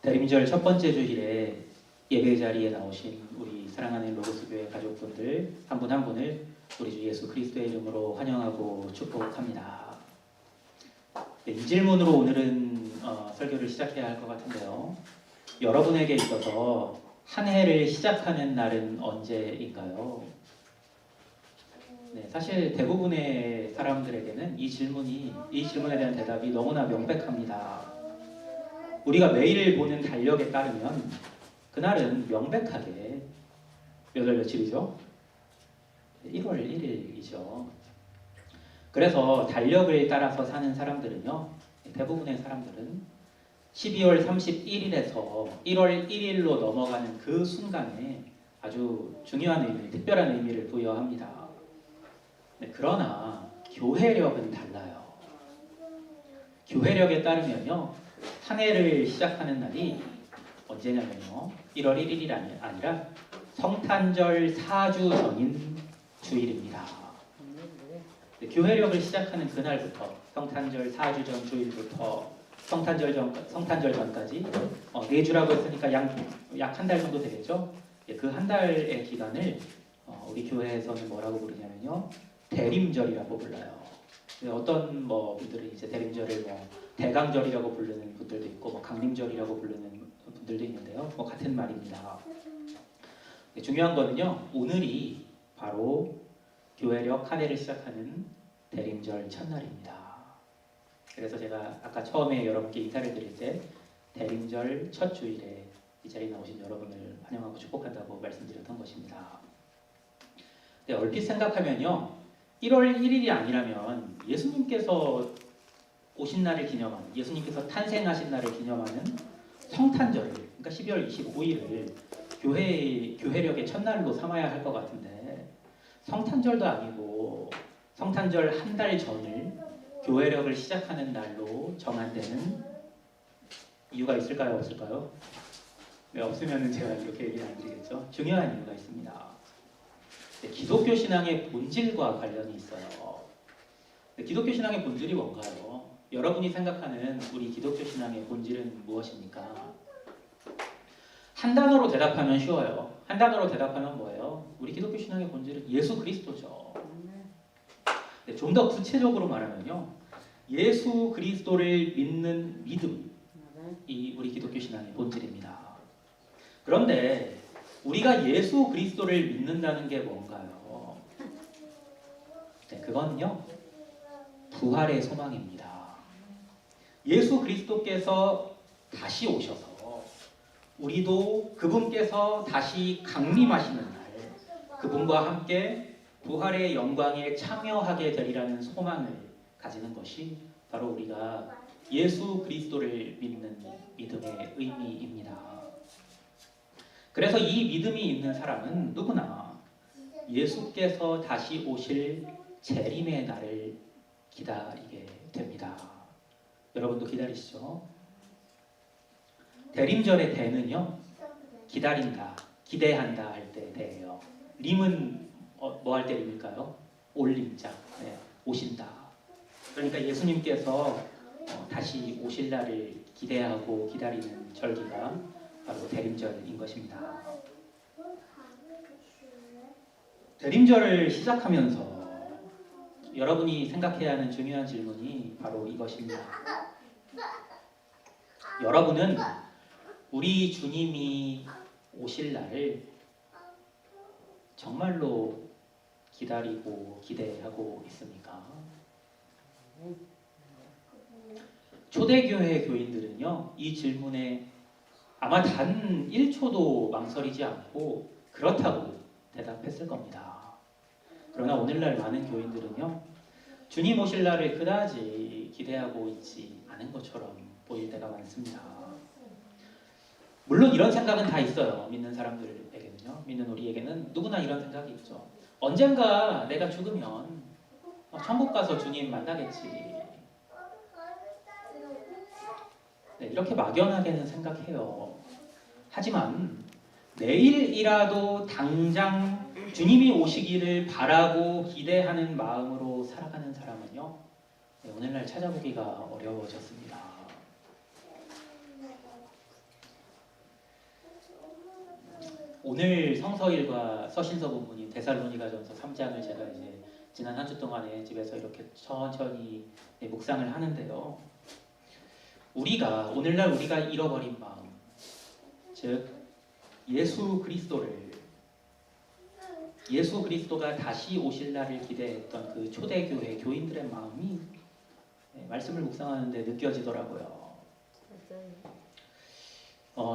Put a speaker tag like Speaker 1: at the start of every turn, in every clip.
Speaker 1: 대림절 첫 번째 주일에 예배 자리에 나오신 우리 사랑하는 로고스 교회 가족분들 한 분 한 분을 우리 주 예수 그리스도의 이름으로 환영하고 축복합니다. 네, 이 질문으로 오늘은 설교를 시작해야 할 것 같은데요. 여러분에게 있어서 한 해를 시작하는 날은 언제인가요? 네, 사실 대부분의 사람들에게는 이 질문에 대한 대답이 너무나 명백합니다. 우리가 매일 보는 달력에 따르면 그날은 명백하게 몇 월 며칠이죠? 1월 1일이죠. 그래서 달력을 따라서 사는 사람들은요, 대부분의 사람들은 12월 31일에서 1월 1일로 넘어가는 그 순간에 아주 중요한 의미, 특별한 의미를 부여합니다. 네, 그러나 교회력은 달라요. 교회력에 따르면요, 한 해를 시작하는 날이 언제냐면요, 1월 1일이 아니라 성탄절 4주 전인 주일입니다. 네, 교회력을 시작하는 그날부터 성탄절 4주 전 주일부터 성탄절 전까지 4주라고 했으니까 약 한 달 정도 되겠죠? 예, 그 한 달의 기간을 우리 교회에서는 뭐라고 부르냐면요, 대림절이라고 불러요. 어떤 분들은 이제 대림절을 대강절이라고 부르는 분들도 있고 강림절이라고 부르는 분들도 있는데요. 같은 말입니다. 중요한 거는요, 오늘이 바로 교회력 한 해를 시작하는 대림절 첫날입니다. 그래서 제가 아까 처음에 여러분께 인사를 드릴 때 대림절 첫 주일에 이 자리에 나오신 여러분을 환영하고 축복한다고 말씀드렸던 것입니다. 네, 얼핏 생각하면요, 1월 1일이 아니라면 예수님께서 오신 날을 기념하는, 예수님께서 탄생하신 날을 기념하는 성탄절을, 그러니까 12월 25일을 교회력의 첫날로 삼아야 할 것 같은데, 성탄절도 아니고 성탄절 한 달 전을 교회력을 시작하는 날로 정한 데는 이유가 있을까요? 없을까요? 네, 없으면 제가 이렇게 얘기를 안 드리겠죠. 중요한 이유가 있습니다. 네, 기독교 신앙의 본질과 관련이 있어요. 네, 기독교 신앙의 본질이 뭔가요? 여러분이 생각하는 우리 기독교 신앙의 본질은 무엇입니까? 한 단어로 대답하면 쉬워요. 한 단어로 대답하면 뭐예요? 우리 기독교 신앙의 본질은 예수 그리스도죠. 네, 좀 더 구체적으로 말하면요, 예수 그리스도를 믿는 믿음이 우리 기독교 신앙의 본질입니다. 그런데 우리가 예수 그리스도를 믿는다는 게 뭔가요? 네, 그건요, 부활의 소망입니다. 예수 그리스도께서 다시 오셔서 우리도 그분께서 다시 강림하시는 날, 그분과 함께 부활의 영광에 참여하게 되리라는 소망을 가지는 것이 바로 우리가 예수 그리스도를 믿는 믿음의 의미입니다. 그래서 이 믿음이 있는 사람은 누구나 예수께서 다시 오실 재림의 날을 기다리게 됩니다. 여러분도 기다리시죠? 대림절의 대는요, 기다린다, 기대한다 할 때 대예요. 림은 뭐 할 때 림일까요? 올림자, 네, 오신다. 그러니까 예수님께서 다시 오실 날을 기대하고 기다리는 절기가 바로 대림절인 것입니다. 대림절을 시작하면서 여러분이 생각해야 하는 중요한 질문이 바로 이것입니다. 여러분은 우리 주님이 오실 날을 정말로 기다리고 기대하고 있습니까? 초대교회 교인들은요, 이 질문에 아마 단 1초도 망설이지 않고 그렇다고 대답했을 겁니다. 그러나 오늘날 많은 교인들은요, 주님 오실 날을 그다지 기대하고 있지 않은 것처럼 보일 때가 많습니다. 물론 이런 생각은 다 있어요. 믿는 사람들에게는요, 믿는 우리에게는 누구나 이런 생각이 있죠. 언젠가 내가 죽으면 천국 가서 주님 만나겠지. 네, 이렇게 막연하게는 생각해요. 하지만 내일이라도 당장 주님이 오시기를 바라고 기대하는 마음으로 살아가는 사람은요, 오늘날 찾아보기가 어려워졌습니다. 오늘 성서일과 서신서 본문인 데살로니가전서 3장을 제가 이제 지난 한 주 동안에 집에서 이렇게 천천히 묵상을 하는데요. 오늘날 우리가 잃어버린 마음, 즉 예수 그리스도가 다시 오실 날을 기대했던 그 초대교회 교인들의 마음이 말씀을 묵상하는데 느껴지더라고요.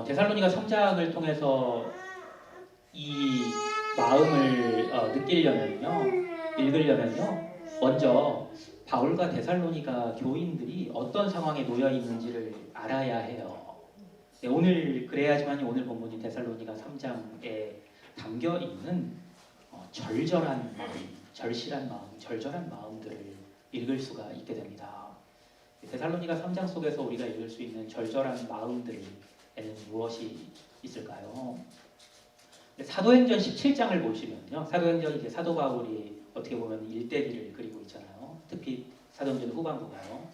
Speaker 1: 데살로니가 3장을 통해서 이 마음을 읽으려면요, 먼저 바울과 데살로니가 교인들이 어떤 상황에 놓여 있는지를 알아야 해요. 네, 그래야지만 오늘 본문인 데살로니가 3장에 담겨 있는 절절한 마음, 절실한 마음, 절절한 마음들을 읽을 수가 있게 됩니다. 데살로니가 3장 속에서 우리가 읽을 수 있는 절절한 마음들에는 무엇이 있을까요? 사도행전 17장을 보시면요, 사도행전 이제 사도 바울이 어떻게 보면 일대기를 그리고 있잖아요. 특히 사도행전 후반부가요.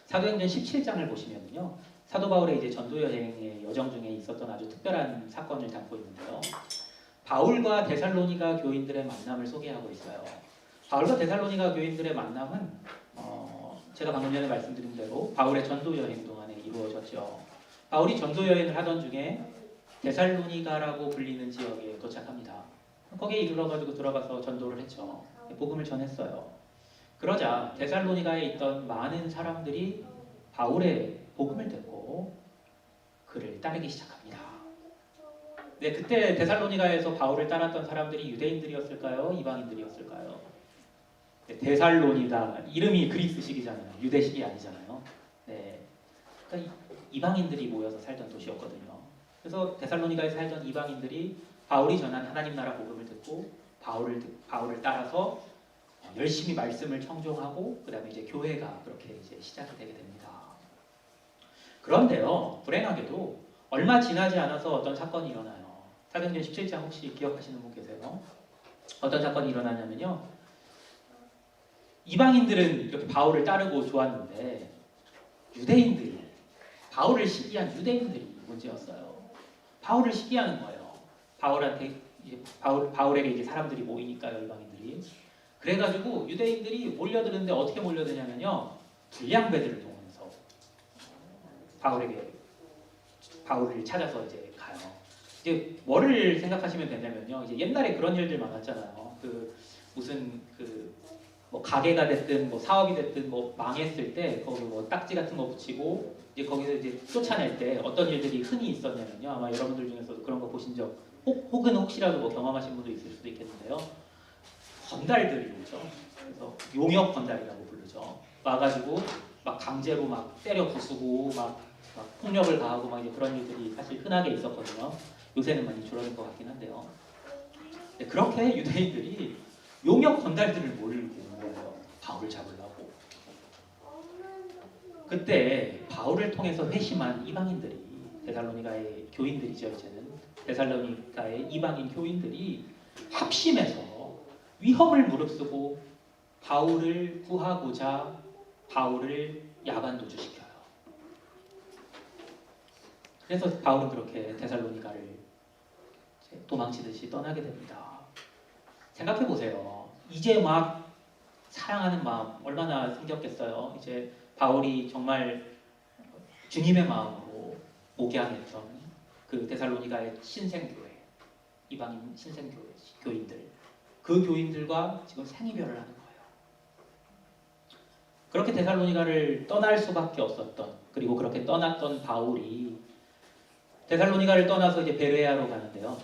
Speaker 1: 사도행전 17장을 보시면요, 사도 바울의 이제 전도 여행의 여정 중에 있었던 아주 특별한 사건을 담고 있는데요. 바울과 데살로니가 교인들의 만남을 소개하고 있어요. 바울과 데살로니가 교인들의 만남은 제가 방금 전에 말씀드린 대로 바울의 전도 여행 동안에 이루어졌죠. 바울이 전도 여행을 하던 중에 데살로니가라고 불리는 지역에 도착합니다. 거기에 이르러가지고 들어가서 전도를 했죠. 복음을 전했어요. 그러자 데살로니가에 있던 많은 사람들이 바울의 복음을 듣고 그를 따르기 시작합니다. 네, 그때 데살로니가에서 바울을 따랐던 사람들이 유대인들이었을까요? 이방인들이었을까요? 네, 데살로니가 이름이 그리스식이잖아요. 유대식이 아니잖아요. 네, 그러니까 이방인들이 모여서 살던 도시였거든요. 그래서 데살로니가에 살던 이방인들이 바울이 전한 하나님 나라 복음을 듣고 바울을 따라서 열심히 말씀을 청종하고 그 다음에 이제 교회가 그렇게 이제 시작이 되게 됩니다. 그런데요, 불행하게도 얼마 지나지 않아서 어떤 사건이 일어나요. 사도행전 17장 혹시 기억하시는 분 계세요? 어떤 사건이 일어나냐면요, 이방인들은 이렇게 바울을 따르고 좋았는데 유대인들이, 바울을 시기한 유대인들이 문제였어요. 바울을 시기하는 거예요. 바울에게 이제 사람들이 모이니까요, 이방인들이. 그래가지고 유대인들이 몰려드는데 어떻게 몰려드냐면요, 불량배들을 통해서 바울을 찾아서 이제 가요. 이제 뭐를 생각하시면 되냐면요, 이제 옛날에 그런 일들 많았잖아요. 뭐 가게가 됐든 뭐 사업이 됐든 뭐 망했을 때 거기 뭐 딱지 같은 거 붙이고 이제 거기서 이제 쫓아낼 때 어떤 일들이 흔히 있었냐면요, 아마 여러분들 중에서도 그런 거 보신 적 혹은 혹시라도 뭐 경험하신 분도 있을 수도 있겠는데요, 건달들이 오죠. 그래서 용역 건달이라고 부르죠. 와가지고 막 강제로 막 때려 부수고 막 폭력을 가하고 막 이제 그런 일들이 사실 흔하게 있었거든요. 요새는 많이 줄어든 것 같긴 한데요. 그렇게 유대인들이 용역 건달들을 몰고 온 거예요. 바울을 잡으려고. 그때 바울을 통해서 회심한 이방인들이, 데살로니가의 교인들이죠, 이제는 데살로니가의 이방인 교인들이 합심해서 위험을 무릅쓰고 바울을 구하고자 바울을 야반 도주시켜요. 그래서 바울은 그렇게 데살로니가를 도망치듯이 떠나게 됩니다. 생각해 보세요. 이제 막 사랑하는 마음 얼마나 생겼겠어요. 이제 바울이 정말 주님의 마음으로 목양했던 그 데살로니가의 신생교회, 이방인 신생교인들, 그 교인들과 지금 생이별을 하는 거예요. 그렇게 데살로니가를 떠날 수밖에 없었던, 그리고 그렇게 떠났던 바울이 데살로니가를 떠나서 이제 베레아로 가는데요.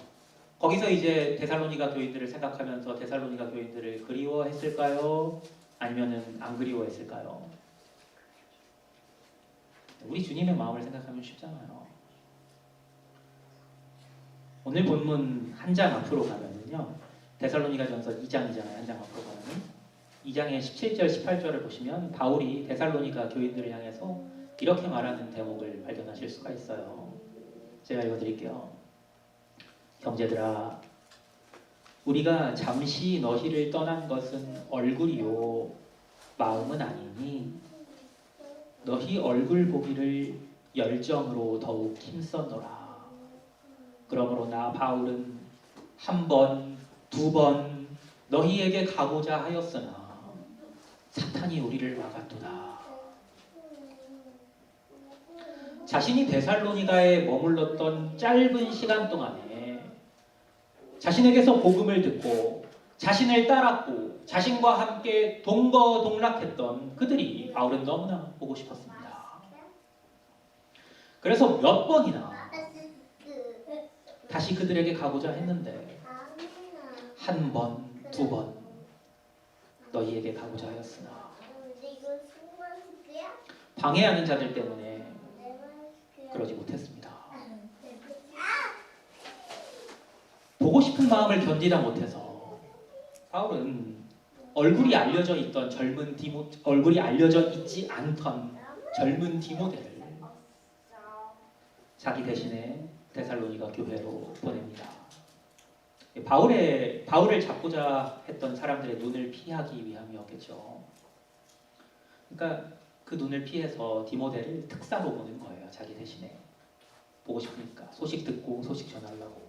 Speaker 1: 거기서 이제 데살로니가 교인들을 생각하면서 데살로니가 교인들을 그리워했을까요? 아니면은 안 그리워했을까요? 우리 주님의 마음을 생각하면 쉽잖아요. 오늘 본문 한 장 앞으로 가면은요, 데살로니가전서 2장이잖아요. 한 장 앞으로 가면은 2장의 17절, 18절을 보시면 바울이 데살로니가 교인들을 향해서 이렇게 말하는 대목을 발견하실 수가 있어요. 제가 읽어드릴게요. 형제들아, 우리가 잠시 너희를 떠난 것은 얼굴이요 마음은 아니니 너희 얼굴 보기를 열정으로 더욱 힘썼노라. 그러므로 나 바울은 한 번, 두 번 너희에게 가고자 하였으나 사탄이 우리를 막았도다. 자신이 데살로니가에 머물렀던 짧은 시간 동안에 자신에게서 복음을 듣고 자신을 따랐고 자신과 함께 동거동락했던 그들이 바울은 너무나 보고 싶었습니다. 그래서 몇 번이나 다시 그들에게 가고자 했는데 한 번, 두 번 너희에게 가고자 하였으나 방해하는 자들 때문에 그러지 못했습니다. 보고 싶은 마음을 견디다 못해서 바울은 얼굴이 알려져 있지 않던 젊은 디모데를 자기 대신에 데살로니가 교회로 보냅니다. 바울을 잡고자 했던 사람들의 눈을 피하기 위함이었겠죠. 그러니까 그 눈을 피해서 디모데를 특사로 보낸 거예요. 자기 대신에. 보고 싶으니까 소식 듣고 소식 전하려고.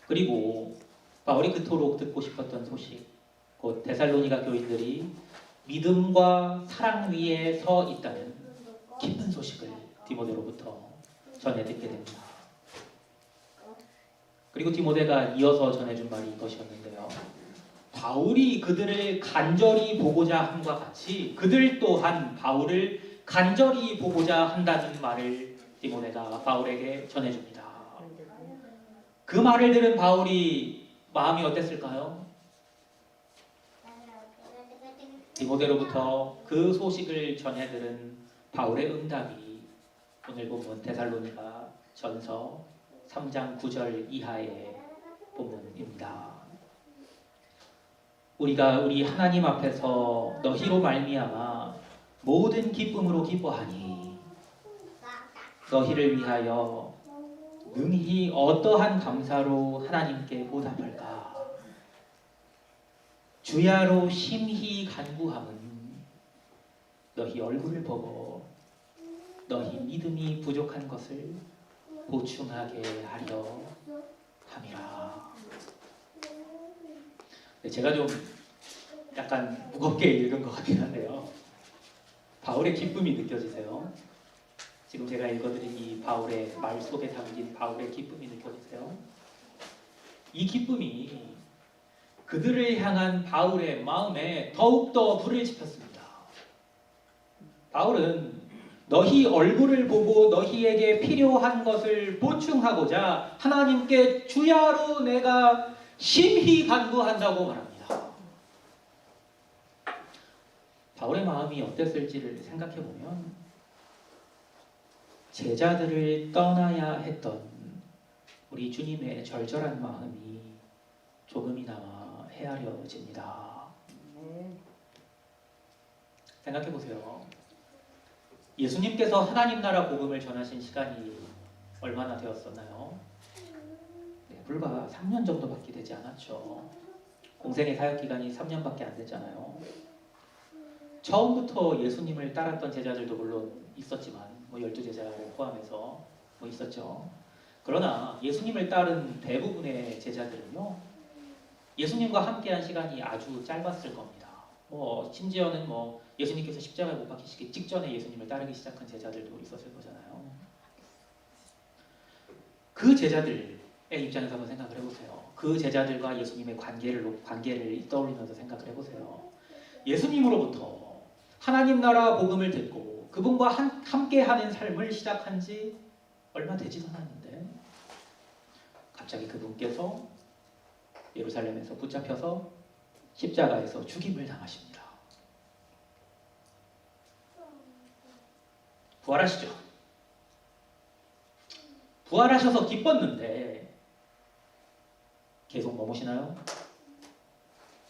Speaker 1: 그리고 바울이 그토록 듣고 싶었던 소식, 곧 데살로니가 교인들이 믿음과 사랑 위에 서 있다는 기쁜 소식을 디모데로부터 전해 듣게 됩니다. 그리고 디모데가 이어서 전해준 말이 이것이었는데요. 바울이 그들을 간절히 보고자 함과 같이 그들 또한 바울을 간절히 보고자 한다는 말을 디모데가 바울에게 전해줍니다. 그 말을 들은 바울이 마음이 어땠을까요? 디모데로부터 그 소식을 전해 들은 바울의 응답이 오늘 본문 데살로니가 전서 3장 9절 이하의 본문입니다. 우리가 우리 하나님 앞에서 너희로 말미암아 모든 기쁨으로 기뻐하니 너희를 위하여 능히 어떠한 감사로 하나님께 보답할까? 주야로 심히 간구함은 너희 얼굴을 보고 너희 믿음이 부족한 것을 보충하게 하려 함이라. 네, 제가 좀 약간 무겁게 읽은 것 같긴 한데요. 바울의 기쁨이 느껴지세요? 지금 제가 읽어드린 이 바울의 말 속에 담긴 바울의 기쁨이 느껴지세요? 이 기쁨이 그들을 향한 바울의 마음에 더욱더 불을 지폈습니다. 바울은 너희 얼굴을 보고 너희에게 필요한 것을 보충하고자 하나님께 주야로 내가 심히 간구한다고 말합니다. 바울의 마음이 어땠을지를 생각해보면 제자들을 떠나야 했던 우리 주님의 절절한 마음이 조금이나마 헤아려집니다. 생각해보세요. 예수님께서 하나님 나라 복음을 전하신 시간이 얼마나 되었었나요? 네, 불과 3년 정도밖에 되지 않았죠. 공생의 사역 기간이 3년밖에 안 됐잖아요. 처음부터 예수님을 따랐던 제자들도 물론 있었지만 12제자를 포함해서 있었죠. 그러나 예수님을 따른 대부분의 제자들은요, 예수님과 함께한 시간이 아주 짧았을 겁니다. 심지어는 예수님께서 십자가에 못 박히시기 직전에 예수님을 따르기 시작한 제자들도 있었을 거잖아요. 그 제자들의 입장에서 한번 생각을 해보세요. 그 제자들과 예수님의 관계를 떠올리면서 생각을 해보세요. 예수님으로부터 하나님 나라 복음을 듣고 그분과 함께하는 삶을 시작한 지 얼마 되지도 않았는데 갑자기 그분께서 예루살렘에서 붙잡혀서 십자가에서 죽임을 당하십니다. 부활하시죠. 부활하셔서 기뻤는데 계속 머무시나요?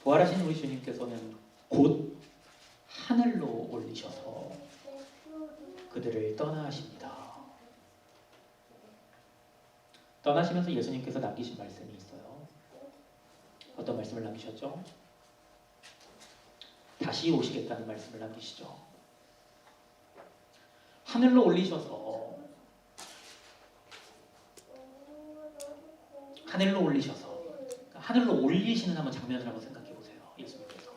Speaker 1: 부활하신 우리 주님께서는 곧 하늘로 올리셔서 그들을 떠나십니다. 떠나시면서 예수님께서 남기신 말씀이 있어요. 어떤 말씀을 남기셨죠? 다시 오시겠다는 말씀을 남기시죠. 하늘로 올리셔서 하늘로 올리셔서, 하늘로 올리시는 한번 장면을 한번 생각해 보세요. 예수님께서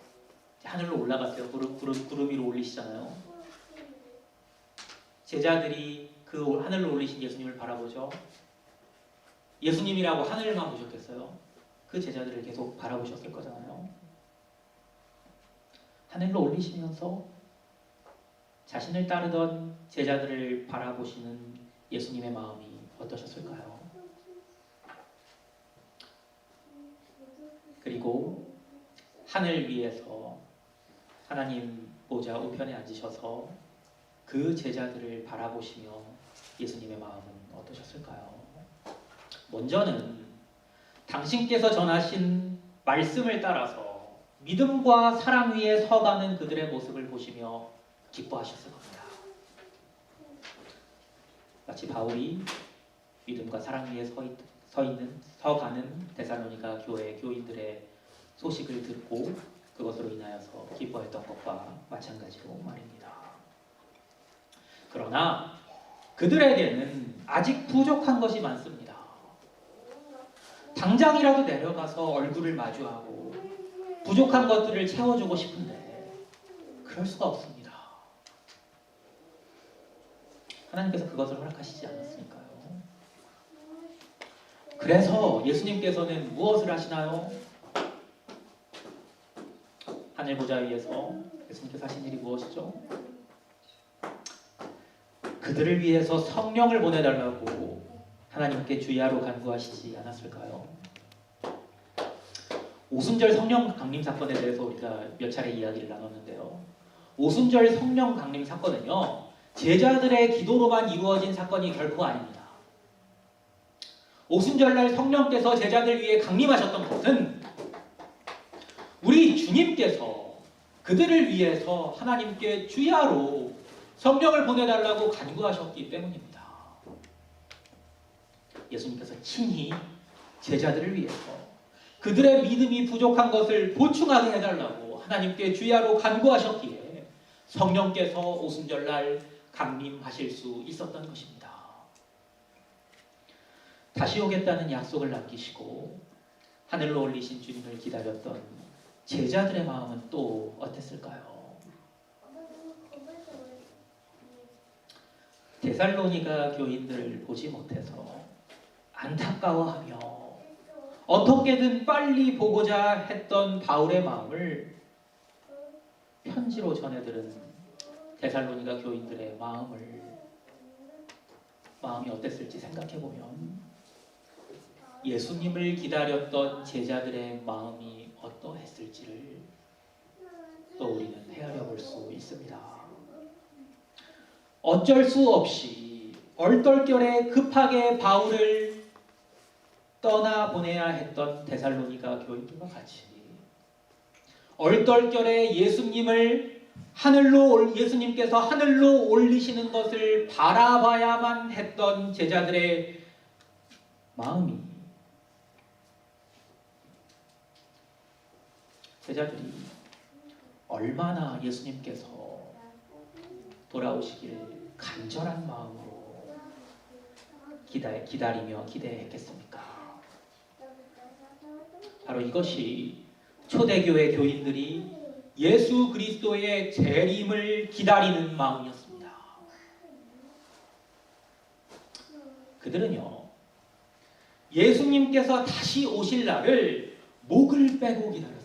Speaker 1: 하늘로 올라갔어요. 구름 위로 올리시잖아요. 제자들이 그 하늘로 올리신 예수님을 바라보죠. 예수님이라고 하늘만 보셨겠어요? 그 제자들을 계속 바라보셨을 거잖아요. 하늘로 올리시면서 자신을 따르던 제자들을 바라보시는 예수님의 마음이 어떠셨을까요? 그리고 하늘 위에서 하나님 보좌 우편에 앉으셔서 그 제자들을 바라보시며 예수님의 마음은 어떠셨을까요? 먼저는 당신께서 전하신 말씀을 따라서 믿음과 사랑 위에 서가는 그들의 모습을 보시며 기뻐하셨을 겁니다. 마치 바울이 믿음과 사랑 위에 서가는 데살로니가 교회 교인들의 소식을 듣고 그것으로 인하여서 기뻐했던 것과 마찬가지로 말입니다. 그러나 그들에게는 아직 부족한 것이 많습니다. 당장이라도 내려가서 얼굴을 마주하고 부족한 것들을 채워주고 싶은데 그럴 수가 없습니다. 하나님께서 그것을 허락하시지 않았으니까요. 그래서 예수님께서는 무엇을 하시나요? 하늘 보좌 위에서 예수님께서 하신 일이 무엇이죠? 그들을 위해서 성령을 보내달라고 하나님께 주야로 간구하시지 않았을까요? 오순절 성령 강림 사건에 대해서 우리가 몇 차례 이야기를 나눴는데요. 오순절 성령 강림 사건은요, 제자들의 기도로만 이루어진 사건이 결코 아닙니다. 오순절날 성령께서 제자들 위해 강림하셨던 것은 우리 주님께서 그들을 위해서 하나님께 주야로 성령을 보내달라고 간구하셨기 때문입니다. 예수님께서 친히 제자들을 위해서 그들의 믿음이 부족한 것을 보충하게 해달라고 하나님께 주야로 간구하셨기에 성령께서 오순절날 강림하실 수 있었던 것입니다. 다시 오겠다는 약속을 남기시고 하늘로 올리신 주님을 기다렸던 제자들의 마음은 또 어땠을까요? 데살로니가 교인들을 보지 못해서 안타까워하며 어떻게든 빨리 보고자 했던 바울의 마음을 편지로 전해들은 데살로니가 교인들의 마음이 어땠을지 생각해보면 예수님을 기다렸던 제자들의 마음이 어떠했을지를 또 우리는 헤아려 볼 수 있습니다. 어쩔 수 없이 얼떨결에 급하게 바울을 떠나보내야 했던 데살로니가 교인들과 같이 얼떨결에 예수님께서 하늘로 올리시는 것을 바라봐야만 했던 제자들의 마음이 제자들이 얼마나 예수님께서 돌아오시기를 간절한 마음으로 기다리며 기대했겠습니까? 바로 이것이 초대교회 교인들이 예수 그리스도의 재림을 기다리는 마음이었습니다. 그들은요, 예수님께서 다시 오실 날을 목을 빼고 기다렸습니다.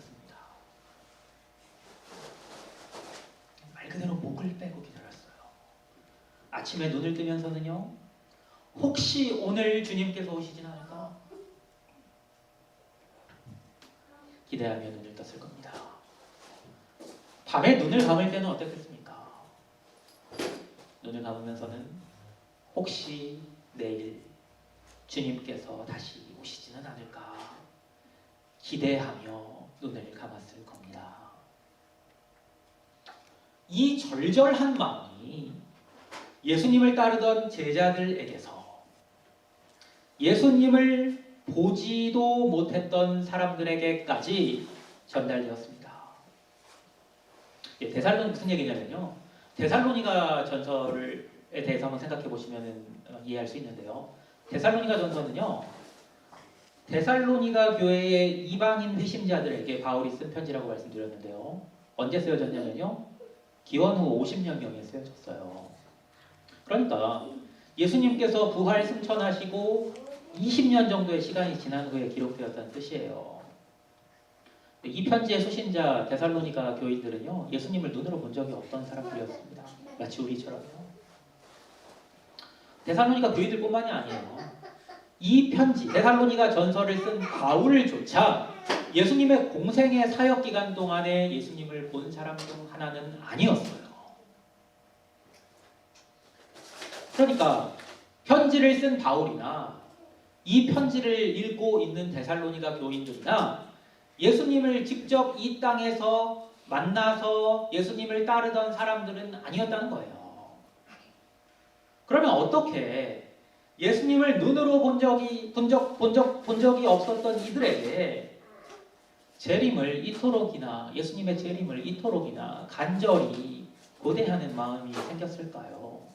Speaker 1: 말 그대로 목을 빼고 기다렸어요. 아침에 눈을 뜨면서는요, 혹시 오늘 주님께서 오시진 않을까? 기대하며 눈을 떴을 겁니다. 밤에 눈을 감을 때는 어땠겠습니까? 눈을 감으면서는 혹시 내일 주님께서 다시 오시지는 않을까 기대하며 눈을 감았을 겁니다. 이 절절한 마음이 예수님을 따르던 제자들에게서 예수님을 보지도 못했던 사람들에게까지 전달되었습니다. 데살로니 무슨 얘기냐면요, 데살로니가 전설에 대해서 한번 생각해 보시면 이해할 수 있는데요. 데살로니가 전서는요, 데살로니가 교회의 이방인 회심자들에게 바울이 쓴 편지라고 말씀드렸는데요. 언제 쓰여졌냐면요. 기원 후 50년경에 쓰여졌어요. 그러니까 예수님께서 부활 승천하시고 20년 정도의 시간이 지난 후에 기록되었다는 뜻이에요. 이 편지의 수신자 데살로니가 교인들은요. 예수님을 눈으로 본 적이 없던 사람들이었습니다. 마치 우리처럼요. 데살로니가 교인들뿐만이 아니에요. 이 편지, 데살로니가 전서를 쓴 바울조차 예수님의 공생의 사역 기간 동안에 예수님을 본 사람 중 하나는 아니었어요. 그러니까 편지를 쓴 바울이나 이 편지를 읽고 있는 데살로니가 교인들이나 예수님을 직접 이 땅에서 만나서 예수님을 따르던 사람들은 아니었다는 거예요. 그러면 어떻게 예수님을 눈으로 본 적이 없었던 이들에게 재림을 이토록이나 예수님의 재림을 이토록이나 간절히 고대하는 마음이 생겼을까요?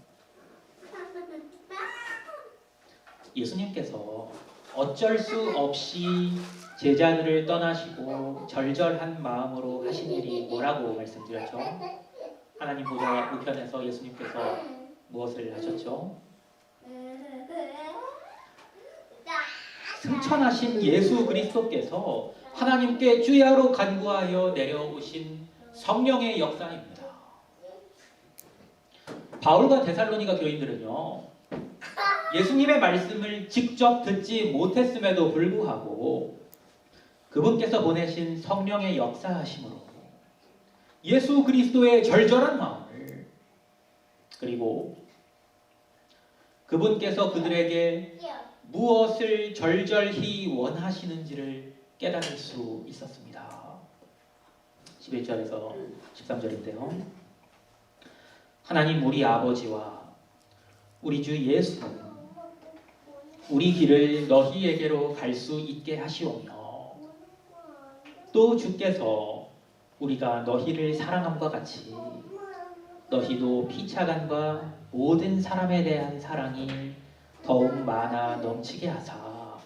Speaker 1: 예수님께서 어쩔 수 없이 제자들을 떠나시고 절절한 마음으로 하신 일이 뭐라고 말씀드렸죠? 하나님 보좌 우편에서 예수님께서 무엇을 하셨죠? 승천하신 예수 그리스도께서 하나님께 주야로 간구하여 내려오신 성령의 역사입니다. 바울과 데살로니가 교인들은요. 예수님의 말씀을 직접 듣지 못했음에도 불구하고 그분께서 보내신 성령의 역사하심으로 예수 그리스도의 절절한 마음을 그리고 그분께서 그들에게 무엇을 절절히 원하시는지를 깨달을 수 있었습니다. 11절에서 13절인데요. 하나님 우리 아버지와 우리 주 예수는 우리 길을 너희에게로 갈 수 있게 하시오며 또 주께서 우리가 너희를 사랑함과 같이 너희도 피차간과 모든 사람에 대한 사랑이 더욱 많아 넘치게 하사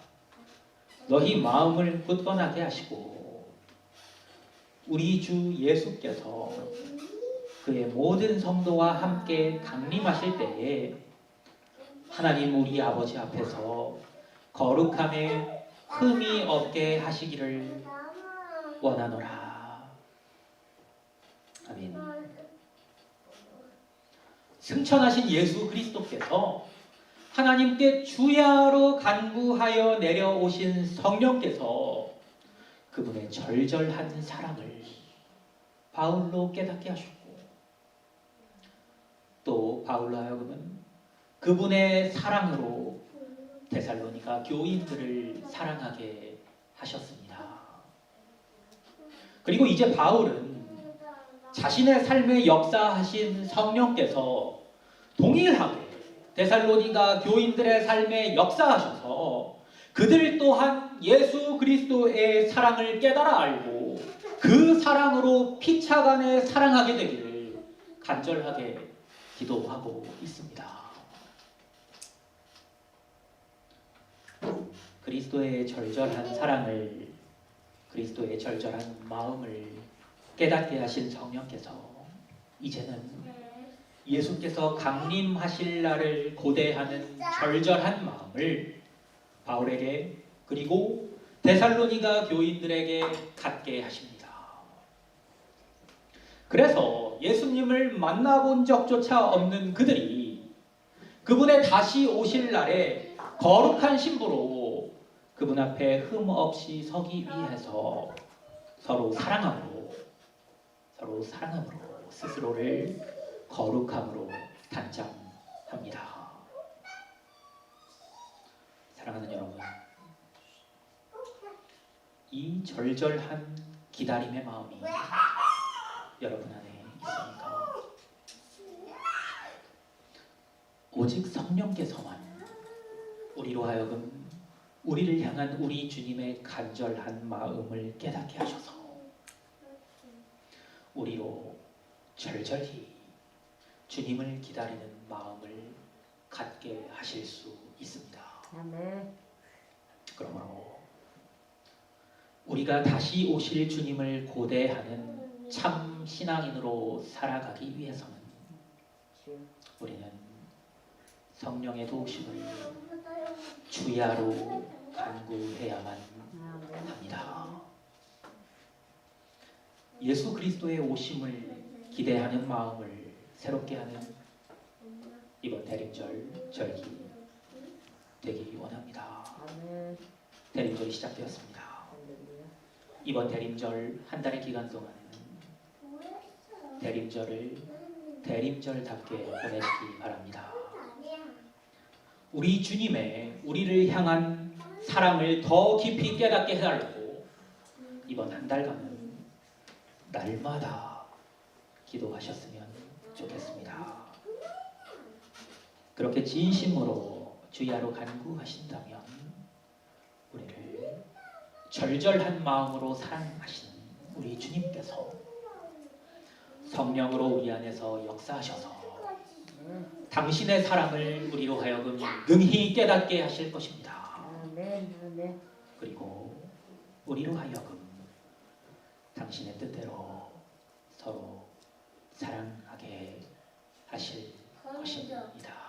Speaker 1: 너희 마음을 굳건하게 하시고 우리 주 예수께서 그의 모든 성도와 함께 강림하실 때에 하나님 우리 아버지 앞에서 거룩함에 흠이 없게 하시기를 원하노라. 아멘. 승천하신 예수 그리스도께서 하나님께 주야로 간구하여 내려오신 성령께서 그분의 절절한 사랑을 바울로 깨닫게 하셨고 또 바울로 하여금은 그분의 사랑으로 데살로니가 교인들을 사랑하게 하셨습니다. 그리고 이제 바울은 자신의 삶에 역사하신 성령께서 동일하게 데살로니가 교인들의 삶에 역사하셔서 그들 또한 예수 그리스도의 사랑을 깨달아 알고 그 사랑으로 피차간에 사랑하게 되기를 간절하게 기도하고 있습니다. 그리스도의 절절한 사랑을 그리스도의 절절한 마음을 깨닫게 하신 성령께서 이제는 예수께서 강림하실 날을 고대하는 절절한 마음을 바울에게 그리고 데살로니가 교인들에게 갖게 하십니다. 그래서 예수님을 만나본 적조차 없는 그들이 그분의 다시 오실 날에 거룩한 신부로 그분 앞에 흠 없이 서기 위해서 서로 사랑함으로 스스로를 거룩함으로 단장합니다. 사랑하는 여러분, 이 절절한 기다림의 마음이 여러분 안에 있습니까? 오직 성령께서만 우리로 하여금 우리를 향한 우리 주님의 간절한 마음을 깨닫게 하셔서 우리로 절절히 주님을 기다리는 마음을 갖게 하실 수 있습니다.
Speaker 2: 아멘.
Speaker 1: 그러므로 우리가 다시 오실 주님을 고대하는 참 신앙인으로 살아가기 위해서는 우리는 성령의 도우심을 주야로 간구해야만 합니다. 예수 그리스도의 오심을 기대하는 마음을 새롭게 하는 이번 대림절 절기 되기 원합니다. 대림절이 시작되었습니다. 이번 대림절 한 달의 기간 동안 대림절을 대림절답게 보내시기 바랍니다. 우리 주님의 우리를 향한 사랑을 더 깊이 깨닫게 해달라고 이번 한 달간은 날마다 기도하셨으면 좋겠습니다. 그렇게 진심으로 주야로 간구하신다면 우리를 절절한 마음으로 사랑하시는 우리 주님께서 성령으로 우리 안에서 역사하셔서 당신의 사랑을 우리로 하여금 능히 깨닫게 하실 것입니다. 그리고 우리로 하여금 당신의 뜻대로 서로 사랑하게 하실 것입니다.